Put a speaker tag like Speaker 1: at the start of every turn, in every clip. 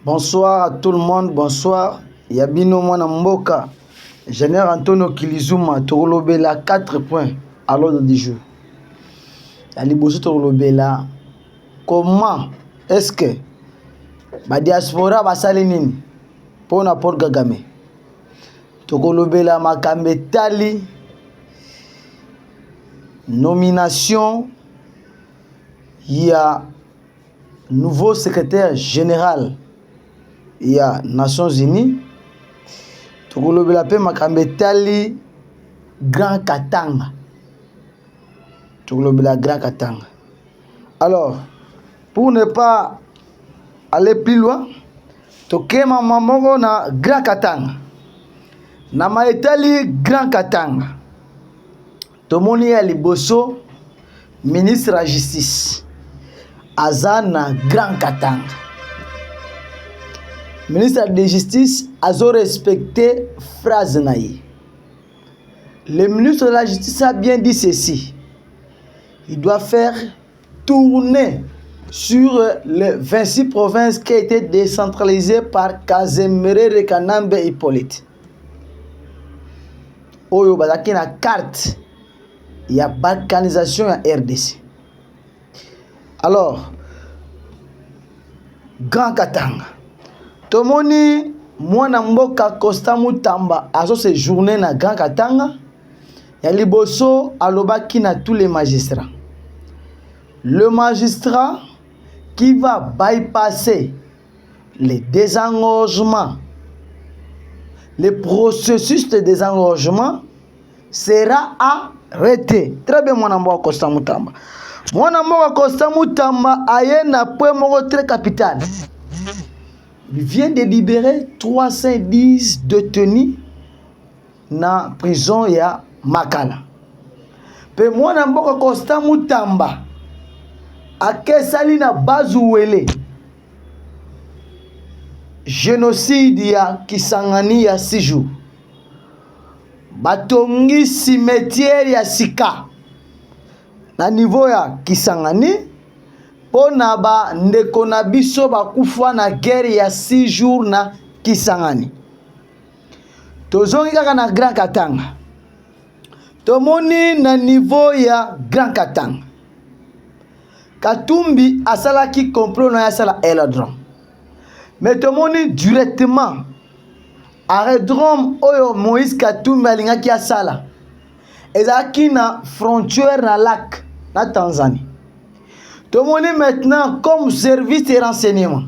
Speaker 1: Bonsoir à tout le monde, bonsoir. Yabino Mwana Mboka, Général Antonio Kilizuma, Torolobela 4 points à l'ordre du jour. Aliboso Torolobela, comment est-ce que la diaspora va salinine pour n'importe Kagame? Torolobela Makambe Tali, nomination, il y a nouveau secrétaire général. Il y a Nations Unies, Tokolobela pe Makambe Tali, Grand Katanga. Tokolobela Grand Katanga. Alors, pour ne pas aller plus loin, Tokema Mamongo na Grand Katanga. Na Maetali Grand Katanga. Tomoni ya liboso, ministre de la Justice. Azana Grand Katanga. Ministre de la Justice a respecté phrase naïe. Le ministre de la Justice a bien dit ceci. Il doit faire tourner sur les 26 provinces qui ont été décentralisées par Kazemere Rekanambe Hippolyte. Oyo bazaki na carte ya balkanisation ya RDC. Alors, Grand Katanga. Tomoni Mwana Mboka Costa Mutamba azo séjourné na Grand Katanga. Ya liboso alobaki na tous les magistrats. Le magistrat qui va bypasser les désengorgements, le processus de désengorgement sera arrêté. Très bien, Mwana Mboka Costa Mutamba. Mwana Mboka Costa Mutamba aye na point moko très capital. Il vient de libérer 310 détenus na prison ya Makala. Pe Mwana Mboka Costa Mutamba akesali na Bazuwele. Génocide ya Kisangani ya 6 jours. Batongi cimetière ya Sika. Na niveau ya Kisangani. Pona ba ndeko na biso bakufa na guerre ya 6 jours na Kisangani. Tozongi kaka na Grand Katanga. Tomoni na niveau ya Grand Katanga. Katumbi asalaki complot na yasala aérodrome. Mais tomoni directement aérodrome oyo Moïse Katumbi alingaki asala. Ezaki na frontière na lac na Tanzanie. Tomoni maintenant comme service de renseignement.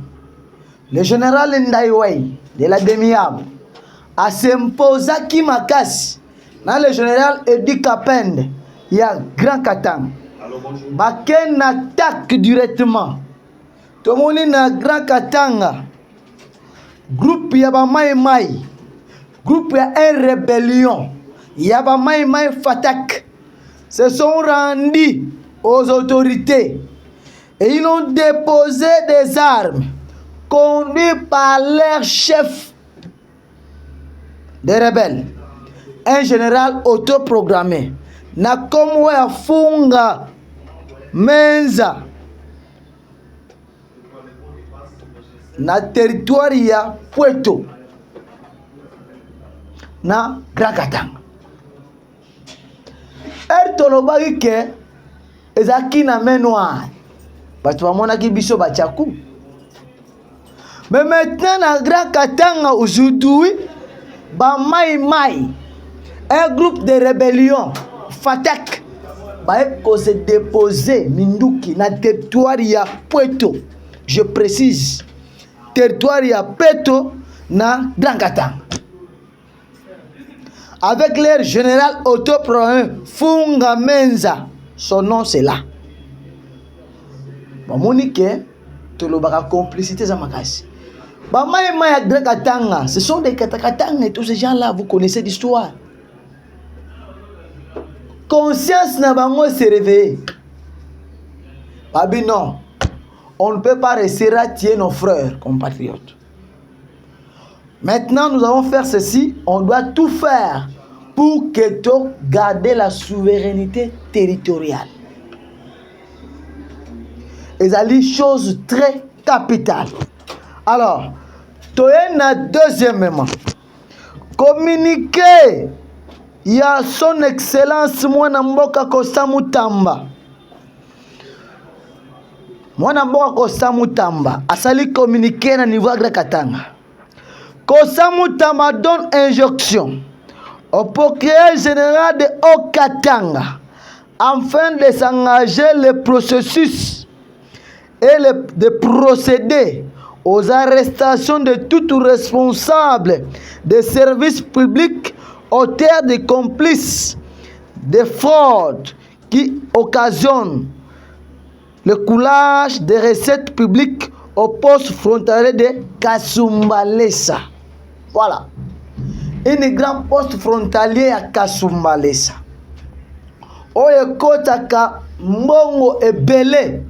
Speaker 1: Le général Ndaiwei de la Demiab a s'imposé qui makasi na le général Edi Kapende ya Grand Katanga. Baken attaque directement. Tomoni na Grand Katanga. Groupe ya ba Mai, groupe ya un rébellion. Ya ba Mai Fatak se sont rendus aux autorités. Et ils ont déposé des armes conduits par leur chef des rebelles, un général autoprogrammé. Na comme ya funga menza na territoire ya Puerto na Grand Katanga. Tolobaki ke ezaki na menoir. Batu bamona ki biso bachaku. Mais maintenant na Grand Katanga aujourd'hui ba Mai un groupe de rébellion Fatak ba ko se déposer Minduki na territoire ya Puerto. Je précise territoire ya Puerto na Grand Katanga. Avec leur général autoproclamé Funga Menza, son nom c'est là. Monique, tu l'as complicité za makasi. Ba Mai ya Grand Katanga, ce sont des Katanga et tous ces gens-là, vous connaissez l'histoire. Conscience n'a pas se réveiller. Babi non, on ne peut pas rester ratier nos frères compatriotes. Maintenant, nous allons faire ceci, on doit tout faire pour que tu gardes la souveraineté territoriale. Et c'est une chose très capitale. Alors, toyena deuxièmement, communiqué, il y a son excellence mwana mboka Kosta Mutamba. Mwana mboka Kosta Mutamba asali communiqué na niveau de Katanga. Kosta Mutamba donne injonction au procureur général de Haut-Katanga afin de s'engager le processus et de procéder aux arrestations de tout responsable des services publics auteurs des complices de fraude qui occasionnent le coulage des recettes publiques au poste frontalier de Kasumbalesa. Voilà. Une grande poste frontalier à Kasumbalesa. Oye kotaka mbongo ebele.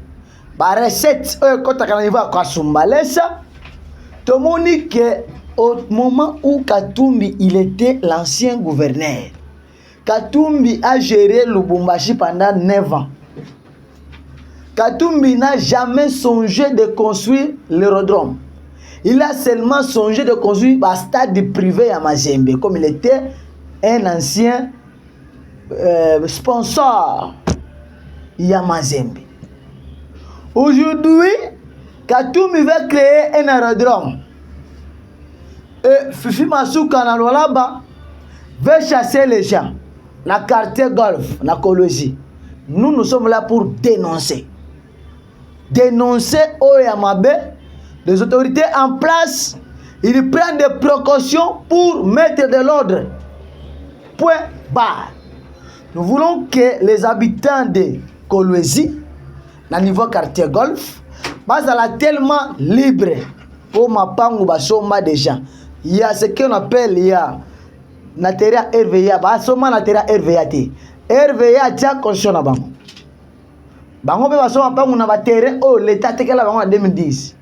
Speaker 1: Ba recette oye kotaka na niveau à Kasumbalesa. Tomoni que au moment où Katumbi il était l'ancien gouverneur, Katumbi a géré Lubumbashi pendant 9 ans. Katumbi n'a jamais songé de construire l'aérodrome. Il a seulement songé de construire un stade privé à Mazembe, comme il était un ancien sponsor à Mazembe. Aujourd'hui, Katumbi va créer un aérodrome. Et Fifi Masuka na Lualaba veut chasser les gens. La quartier Golf, na Kolosi. Nous sommes là pour dénoncer. Dénoncer Oyamabe, les autorités en place, ils prennent des précautions pour mettre de l'ordre. Point barre. Nous voulons que les habitants de Kolwezi, na niveau quartier Golf, soient tellement libres pour m'apprendre basoma des gens. Il y a ce qu'on appelle, il y a Nateria RVA, basoma Nateria RVA te. RVA tia conscient na bango. Bango be basoma pa na batere oh l'état tekela bango en 2010.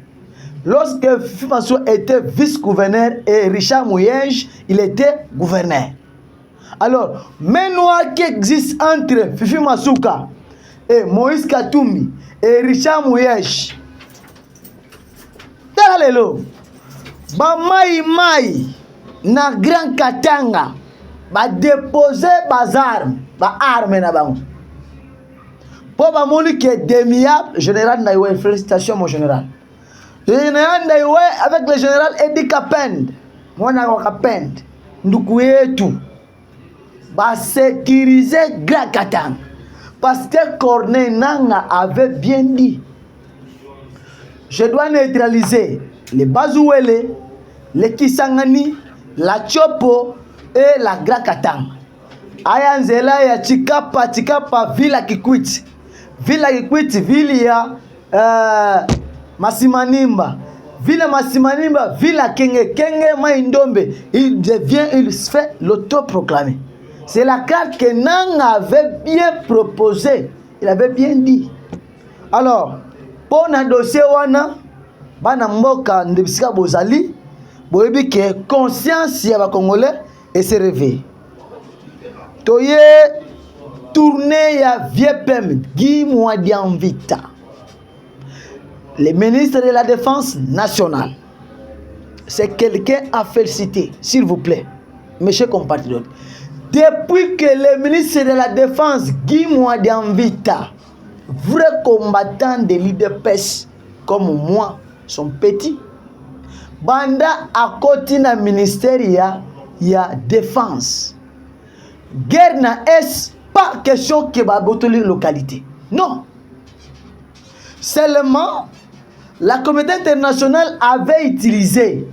Speaker 1: Lorsque Fifi Massou était vice-gouverneur et Richard Mouyenge, il était gouverneur. Alors, maintenant qui existe entre Fifi Masuka et Moïse Katumbi et Richard Mouyenge. Dalelo. Ba mai na Grand Katanga ba déposer armes na bango. Pour ba moni que demiable général Naïwe, félicitations mon général. Le général Naïwe avec le général Edi Kapend, mwana ko Kapend, nduku yetu ba sécuriser Grand Katanga. Parce que Corneille Nanga avait bien dit, je dois neutraliser les Bazouele, les Kisangani, la Chopo et la Grand Katanga. Ayanzela ya Chikapa, Villa Kikwiti. Villa Kikwiti, Villa Masimanimba. Villa Masimanimba, Villa Kenge Maindombe. Il se fait l'autoproclamé. C'est la carte que Nang avait bien proposée. Il avait bien dit. Alors, pour un dossier wana, bana mboka ndebisika bozali, boyebi que conscience ya ba Congolais et se réveille. Toye tourné ya Viepem Guy Mwadianvita, le ministre de la Défense nationale. C'est quelqu'un à féliciter, s'il vous plaît, mes chers compatriotes. Depuis que le ministre de la Défense Guy Mwadianvita, vrai combattant de l'IDPS comme moi, son petit, banda à côté na ministère ya défense. Guerre na est pas question que ba botoli localité. Non. Seulement la communauté internationale avait utilisé.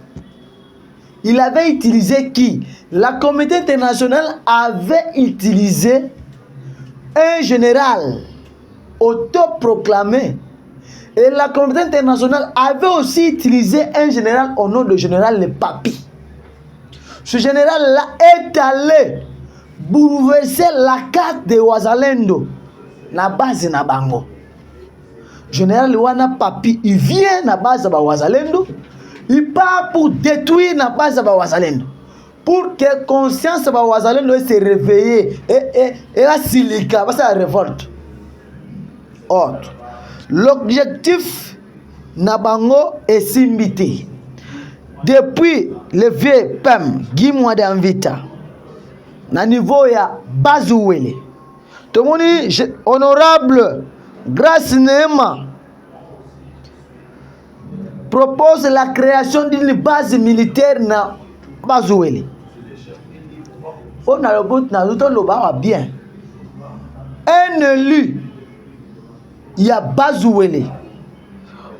Speaker 1: Il avait utilisé qui? La communauté internationale avait utilisé un général autoproclamé. Et la communauté internationale avait aussi utilisé un général au nom de général Le Papi. Ce général-là est allé bouleverser la carte de Wazalendo, na base na bango. Général Wana Papi, il vient na base de Wazalendo, il part pour détruire la base de Wazalendo. Pour que conscience de Wazalendo se réveille et la silica, parce que la révolte. Or, l'objectif na bango est simbité. depuis le vieux PEM, Guy Mwadamvita, na niveau ya Bazouele. Tout le monde, honorable Grace Nema, propose la création d'une base militaire na Bazouele. On a le but, bien. Un élu, il y a Bazouele.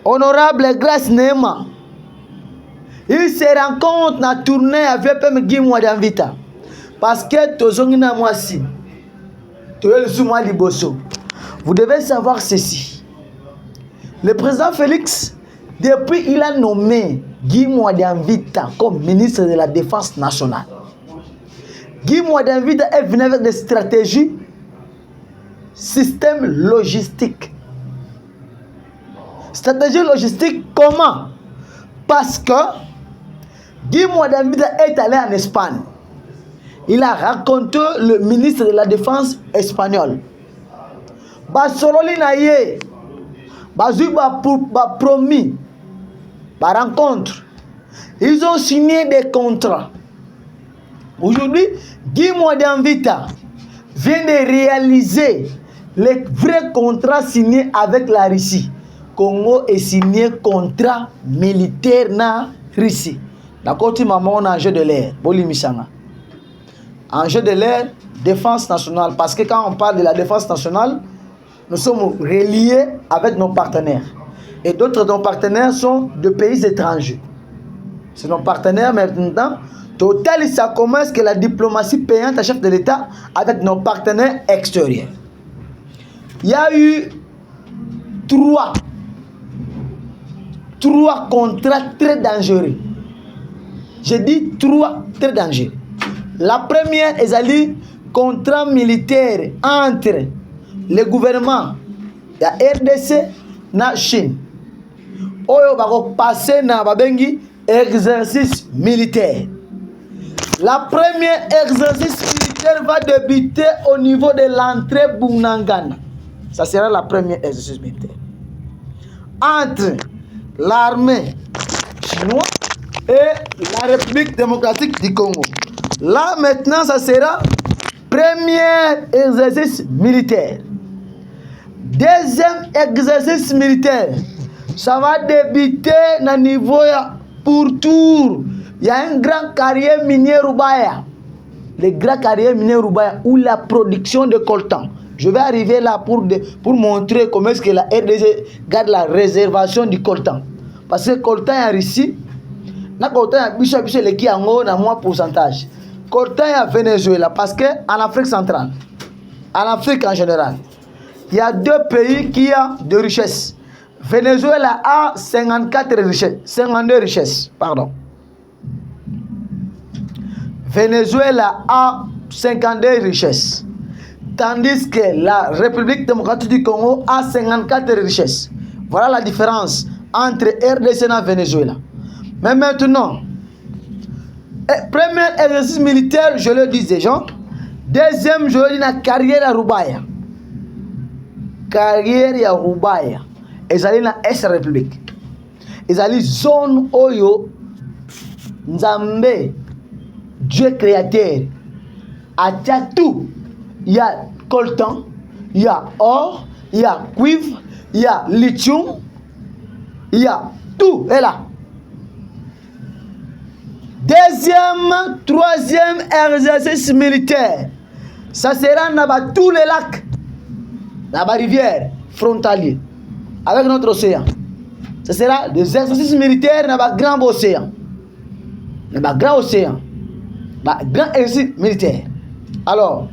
Speaker 1: Honorable Grace Nema, il se rencontre na tournée avec PM Guy Mwadamvita. Parce que tozongina mwasi. Vous devez savoir ceci. Le président Félix, depuis il a nommé Guy Mwadamvita comme ministre de la Défense nationale. Guy Mwadamvita est venu avec des stratégies, système logistique. Stratégie logistique comment? Parce que Guy Mwadamvita est allé en Espagne. Il a raconté le ministre de la Défense espagnol. Basololi na ye, bazui ba promis, ba rencontre. Ils ont signé des contrats. Aujourd'hui, Guy Mwadamvita vient de réaliser les vrais contrats signés avec la Russie. Congo est signé contrat militaire na Russie. D'accord, tu m'as mon enjeu de l'air, Bolimisanga. Enjeu de l'air, défense nationale. Parce que quand on parle de la défense nationale, nous sommes reliés avec nos partenaires. Et d'autres de nos partenaires sont de pays étrangers. C'est nos partenaires maintenant. Total, ça commence que la diplomatie payante à chef de l'État avec nos partenaires extérieurs. Il y a eu trois contrats très dangereux. Je dis trois très dangereux. La première est un contrat militaire entre le gouvernement de la RDC et la Chine. Oyo bako passer na babengi exercice militaire. La première exercice militaire va débuter au niveau de l'entrée Bunangana. Ça sera la première exercice militaire. Entre l'armée chinoise et la République démocratique du Congo. Là maintenant, ça sera premier exercice militaire. Deuxième exercice militaire, ça va débuter au niveau pour tour. Il y a un grand carrière minier Rubaya. Le grand carrière minier Rubaya où la production de coltan. Je vais arriver là pour montrer comment est-ce que la RDC garde la réservation du coltan. Parce que le coltan est en Russie. Le coltan est en moins pourcentage. Coltan est au Venezuela parce qu'en Afrique centrale, en Afrique en général, il y a deux pays qui ont de richesses. Venezuela a 52 richesses. Pardon. Venezuela a 52 richesses. Tandis que la République démocratique du Congo a 54 richesses. Voilà la différence entre RDC et Venezuela. Mais maintenant, premier exercice militaire, je le dis déjà. Deuxième, je le dis la carrière à Rubaya. Carrière à Rubaya. Ils allaient dans la République. Ils allaient zone Oyo, Nzambe, Dieu créateur. À tout. Il y a coltan, il y a or, il y a cuivre, il y a lithium, il y a tout. Et là. Deuxième, troisième exercice militaire. Ça sera dans tous les lacs, dans les rivières frontalières, avec notre océan. Ça sera des exercices militaires dans le grand océan. Dans le grand océan. Dans le grand exercice militaire. Alors,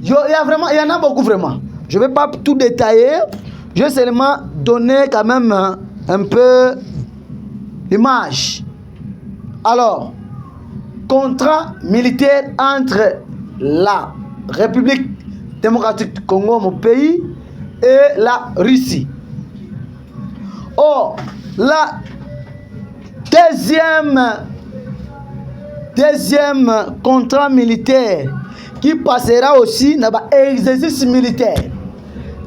Speaker 1: il y en a beaucoup vraiment. Je ne vais pas tout détailler. Je vais seulement donner quand même un peu l'image. Alors, contrat militaire entre la République démocratique du Congo, mon pays, et la Russie. Or, la deuxième contrat militaire qui passera aussi dans l'exercice militaire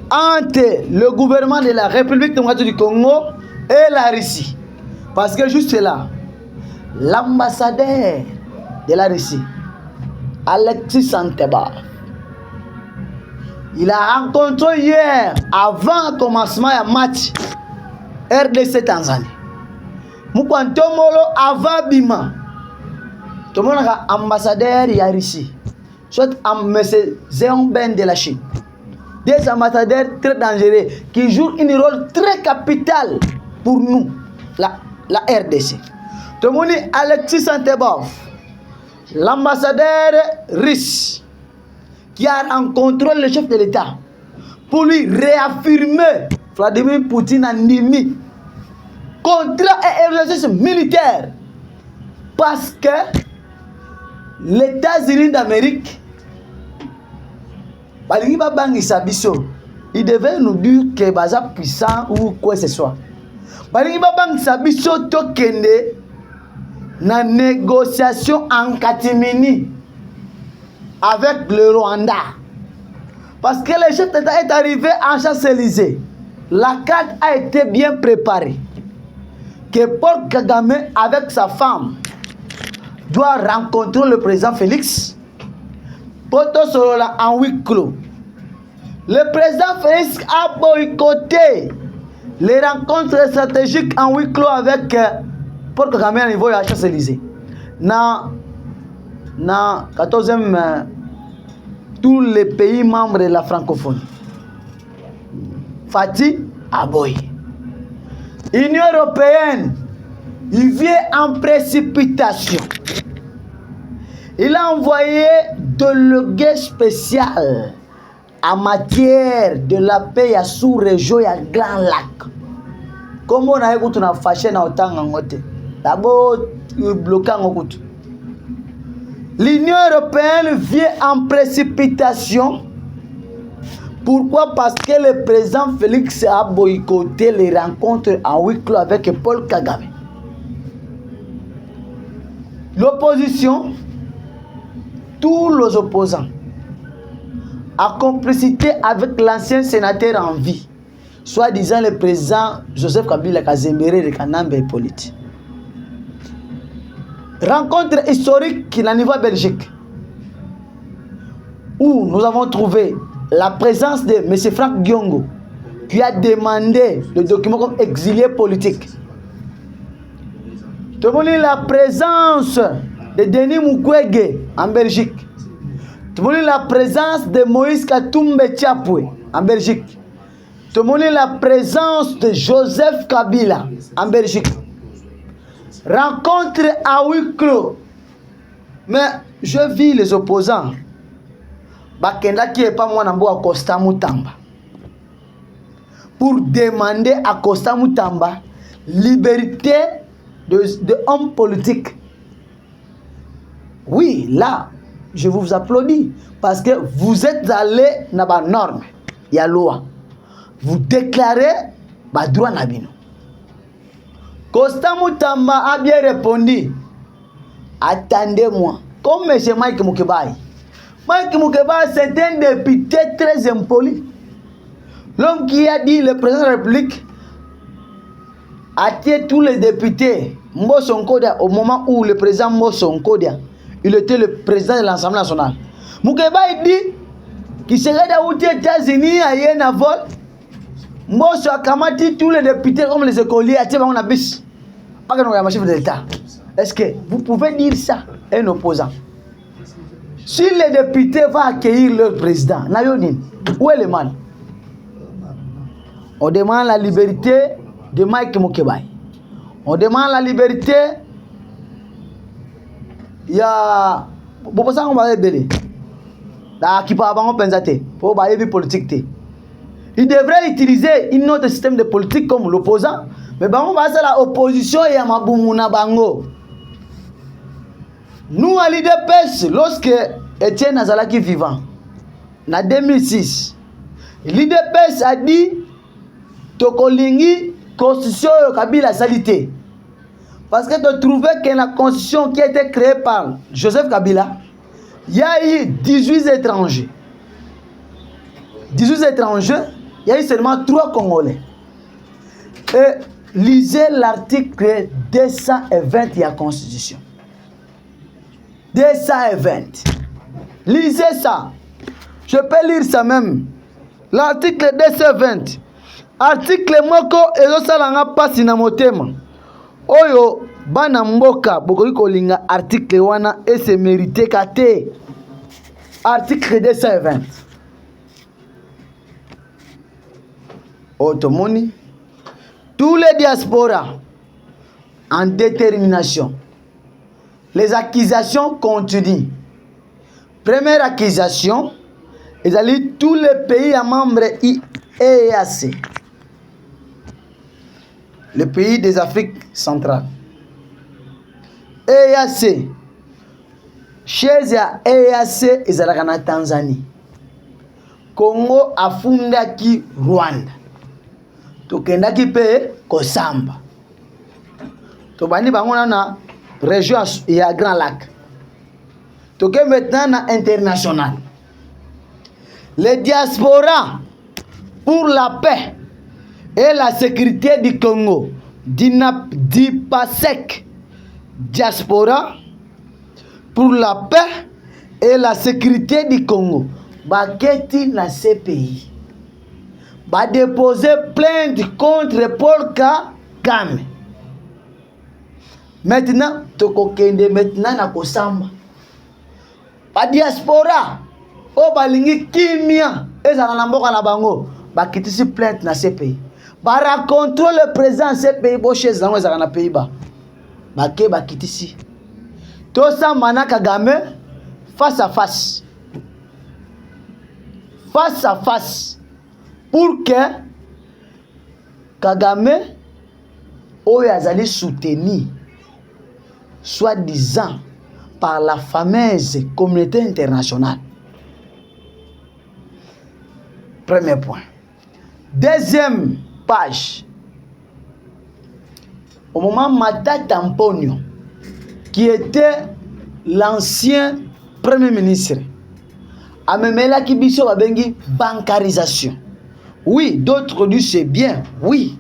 Speaker 1: entre le gouvernement de la République démocratique du Congo et la Russie. Parce que juste là, l'ambassadeur de la Russie, Alexis Santebov, il a rencontré hier, avant le commencement du match, RDC Tanzanie. Moukantomolo avant Bima. Tout le monde a ambassadeur de Russie. Soit M. Zéon Ben de la Chine. Des ambassadeurs très dangereux qui jouent un rôle très capital pour nous, la RDC. Tout le monde Alexis Santebov, l'ambassadeur russe, qui a rencontré le chef de l'État pour lui réaffirmer Vladimir Poutine en ennemi contrat et exercice militaire, parce que les États-Unis d'Amérique, ils devaient nous dire que Baza puissant ou quoi que ce soit. Na négociation en catimini avec le Rwanda. Parce que le chef d'État est arrivé en Champs-Élysées. La carte a été bien préparée. Que Paul Kagame, avec sa femme, doit rencontrer le président Félix. Poto Sorola en huis clos. Le président Félix a boycotté les rencontres stratégiques en huis clos avec Paul Kagame au niveau de la Champs-Élysées. Na 14e, tous les pays membres de la francophonie. Fatih Aboy. Union européenne, il vient en précipitation. Il a envoyé délégué spécial en matière de la paix à sous-région et à Grand Lac. Comment on a écouté na fâché na autant ngote. D'abord bloquant ngote. L'Union européenne vient en précipitation. Pourquoi? Parce que le président Félix a boycotté les rencontres en huis clos avec Paul Kagame. L'opposition, tous les opposants, en complicité avec l'ancien sénateur en vie, soi-disant le président Joseph Kabila Kazembere de Kanambe et Politi. Rencontre historique au niveau Belgique, où nous avons trouvé la présence de M. Franck Giongo, qui a demandé le document comme exilé politique. Tout le monde la présence de Denis Mukwege en Belgique. Tout le monde la présence de Moïse Katumbe Tchapwe en Belgique. Tout le monde la présence de Joseph Kabila en Belgique. Rencontre à huis clos. Mais je vis les opposants. Bakenda qui est pas moi nambo à Costa Mutamba pour demander à Costa Mutamba liberté de hommes politiques. Oui, là, je vous applaudis parce que vous êtes allés dans la norme, il y a loi. Vous déclarez ba droit nabino. Costa Mutamba a bien répondu. Attendez-moi. Comme M. Mike Mukebai. Mike Mukeba, c'est un député très impoli. L'homme qui a dit, le président de la République, a tué tous les députés Mbosonkodia au moment où le président Mbosonkodia, il était le président de l'Assemblée nationale. Mukeba il dit qu'il serait aux États-Unis à Yenavol. Mbosso a kamati tous les députés comme les écoliers à Tchébang Nabis. Pas que nous avons un chef de l'État. Est-ce que vous pouvez dire ça à un opposant? Si les députés vont accueillir leur président, où est le mal? On demande la liberté de Mike Mukebai. On demande la liberté. Il y a. Pourquoi ça on va rebelle? Là, qui parle en pensée pour bailler politique. Il devrait utiliser un autre système de politique comme l'opposant. Mais on va faire l'opposition et à Maboumuna Bango. Nous, à l'IDPS, lorsque Etienne Azalaki vivant, en 2006, l'IDPS a dit Tokolingi, constitution Kabila salité. Parce que tu trouvais que la constitution qui a été créée par Joseph Kabila, il y a eu 18 étrangers. 18 étrangers, il y a eu seulement 3 Congolais. Et Lisez l'article 220 de la Constitution. 220. Lisez ça. Je peux lire ça même. L'article 220. Article moko ezosalanga pasi na motema. Oyo bana mboka bokoki kolinga article wana et se mérite kate. Article 220. Otomoni. Tous les diasporas en détermination. Les accusations continuent. Première accusation, ils allaient tous les pays à membres EAC. Le pays des Afriques centrales. EAC. Chez EAC, ils allaient en Tanzanie. Congo afundaki Rwanda. Tokendaki pe Kosamba. Tobani bango na région ya Grand Lac. Toke maintenant na international. Les diasporas pour la paix et la sécurité du Congo. DIPASEC. Diaspora pour la paix et la sécurité du Congo. Baketi na CPI. Va déposer plainte contre Paul Kagame. Maintenant, tokokende maintenant na Kosamba. Ba diaspora o balingi kimia ezala na mboka na bango bakitisi plainte na CPI. Ba rencontrer le président CPI bo chez zango ezala na Pays-Bas. Bake bakitisi. Tosamba na Kagame face à face. Face à face. Pour que Kagame oyo azali soutenu soi-disant par la fameuse communauté internationale. Premier point. Deuxième page. Au moment Matata Mponyo, qui était l'ancien premier ministre, Amemela Kibiso Babengi bancarisation. Oui, d'autres disent c'est bien, oui.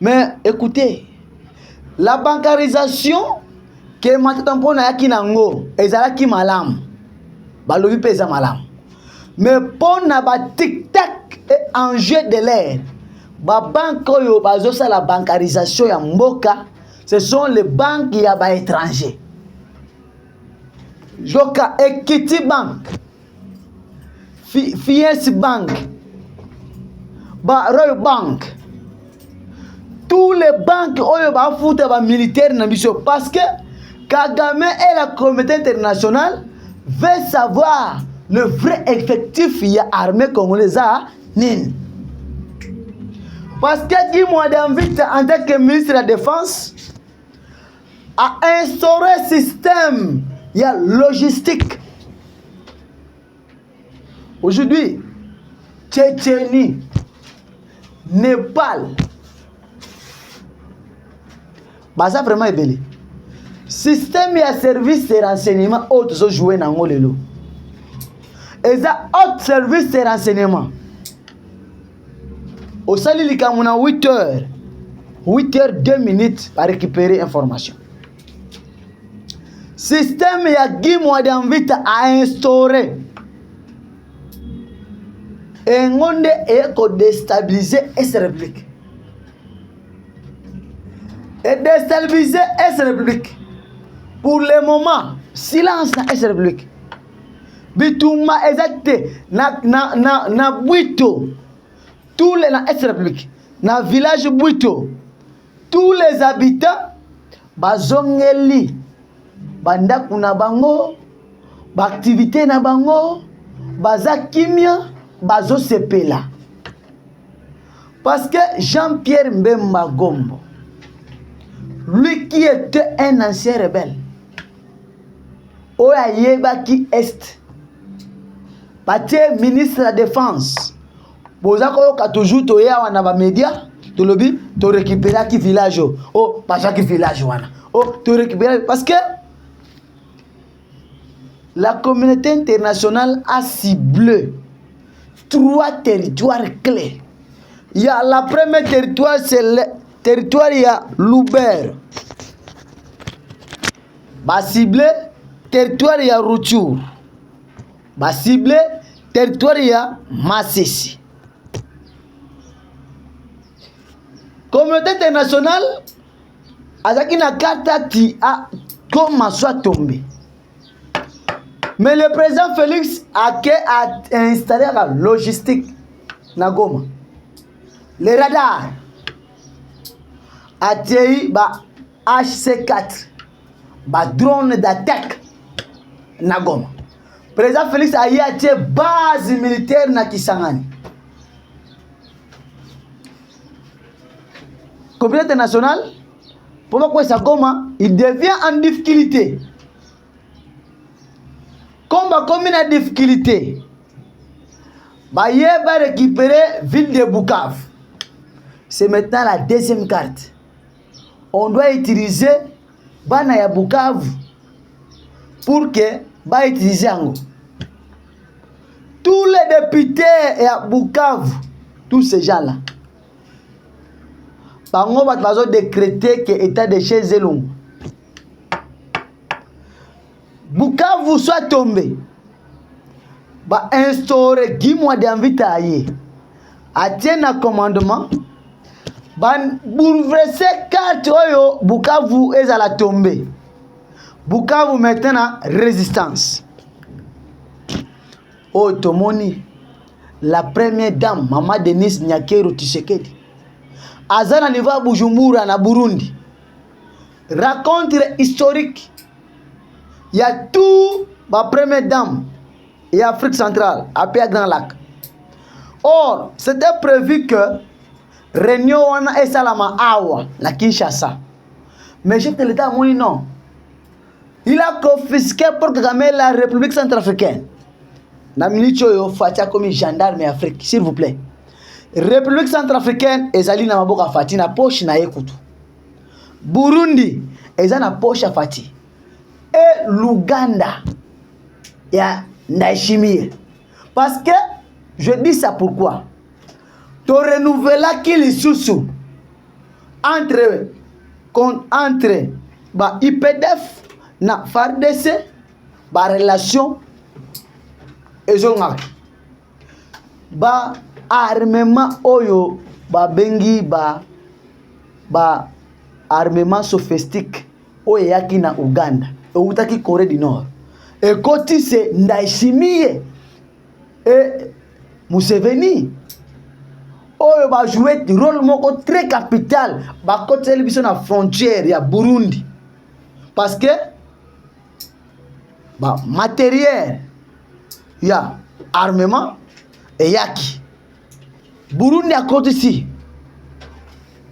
Speaker 1: Mais écoutez, la bancarisation que Matata Mponyo yaki nango, ezalaki malam. Balobi pesa malam. Mais pour na ba tic-tac et enjeu de l'air, ba banque oyo bazosa la bancarisation ya mboka, ce sont les banques ya ba étrangers. Joka Equity Bank, Fies Bank, ba Royal Bank, tous les banques oyo ba foute ba militaire na biso parce que Kagame et la communauté internationale veulent savoir le vrai effectif y a armée congolaise à Nine. Parce que Guy Mwadamvite en tant que ministre de la Défense a instauré un système y a logistique. Aujourd'hui, Tchétchénie, Népal, bah ça vraiment est belé. Système y a service de renseignement autres jouer dans le et ça autre service de renseignement. Au sali likamuna 8h 2 pour récupérer information. Système ya Guy Mwadamvite a instauré et ngonde et ko déstabiliser cette république. Et déstabiliser cette république. Pour le moment, silence na cette république. Bituma exacte na Bwito. Tous les dans cette république, dans le village Bwito, tous les habitants, bazongeli, bandaku na bango, activité na bango, bazakimia, bazo sepela. Parce que Jean-Pierre Mbemba Gombo, lui qui était un ancien rebelle, oya yebaki est, batie ministre de la Défense. Bozako ka toujours toya wana ba média to lobi to récupérer ki village oh pas chaque village wana oh to récupérer parce que la communauté internationale a ciblé 3 territoires clés. Il y a la première territoire c'est territoire ya Lubero, ba ciblé territoire ya Rutshuru, ba ciblé territoire ya Masisi. Communauté internationale azaki na carte qui a comme soit tombé. Mais le président Félix a installé la logistique na Goma. Les radars a été HC4, ba drone d'attaque na Goma. Président Félix a été base militaire na Kisangani. Communauté internationale, pourquoi ça Goma, il devient en difficulté. Comme il a difficulté, il va récupérer ville de Bukavu. C'est maintenant la deuxième carte. On doit utiliser Bana ya Bukavu pour que va utiliser Ango. Tous les députés à Bukavu, tous ces gens-là, bango va décréter que état de chez Elongo. Bukavu soit tombé, va instaurer 10 mois d'invité à tienne un commandement, va bouleverser 4 oyo Bukavu est à la tombée. Bukavu maintenant résistance. Oh Tomoni, la première dame, Maman Denise Nyakeru Tshisekedi, Azana Niva Bujumbura na Burundi, rencontre historique. Il y a tout la première dame et Afrique centrale à Grand Lac. Or, c'était prévu que réunion wana esalama awa na Kinshasa. Mais chef de l'État moni non. Il a confisqué pour Kagame la République centrafricaine. Na milicho yo fatia comme gendarme Afrique, s'il vous plaît. République centrafricaine ezali na maboka fati na poche na yekutu. Burundi eza na poche fati. Et l'Ouganda ya Ndayishimiye. Parce que je dis ça pourquoi? To renouveler qui les sous entre ba IPDF na FARDC ba relation ezonga ba armement oyo ba bengi ba armement sophistique oyo yaki na Uganda outaki Corée du Nord et koti c'est Ndayishimiye et Museveni oyo ba jouer rôle moko très capital ba koteli biso na frontière ya Burundi parce que ba matériel ya armement et yaki Burundi à côté ici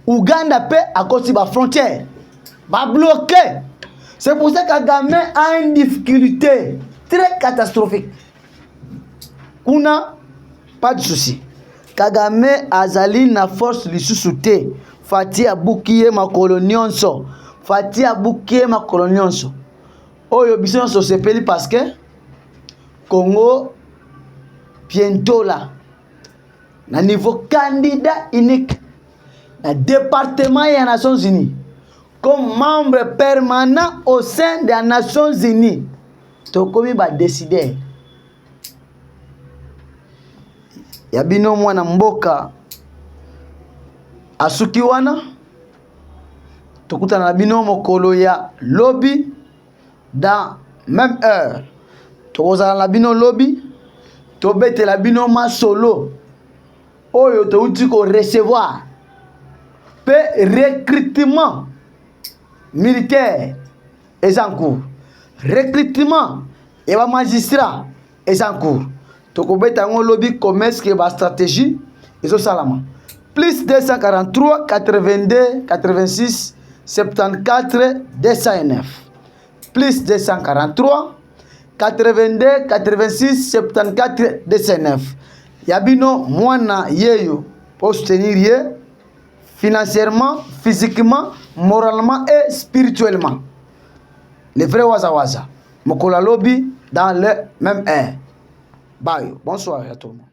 Speaker 1: Uganda pe à côté ba frontière ba bloqué. C'est pour ça que Kagame a une difficulté très catastrophique. Kuna pas de souci. Kagame azali na force lisusu te. Fati abukiye makolo nyonso. Fati abukiye makolo nyonso. Oyo biso nyonso sepeli parce que Congo bientôt là na niveau candidat unique na département des Nations Unies comme membre permanent au sein des Nations Unies. Tokomi ba décider. Ya bino mwana mboka asuki wana tokutana na bino mokolo ya lobby dans même heure. Tokozala na bino lobby tobete la bino masolo oyo touti ko recevoir pe recrutement militaire est en cours. Recrutement et ba magistrat est en cours. Tokobeta ngo lobby commerce que ba stratégie ezo salama. Plus 243 82 86 74 209. Plus 243 82 86 74 209. Yabino mwana yeyo pour soutenir ye financièrement, physiquement, moralement et spirituellement. Les vrais waza. Mokola lobby dans le même air. Bye. Bonsoir à tout le monde.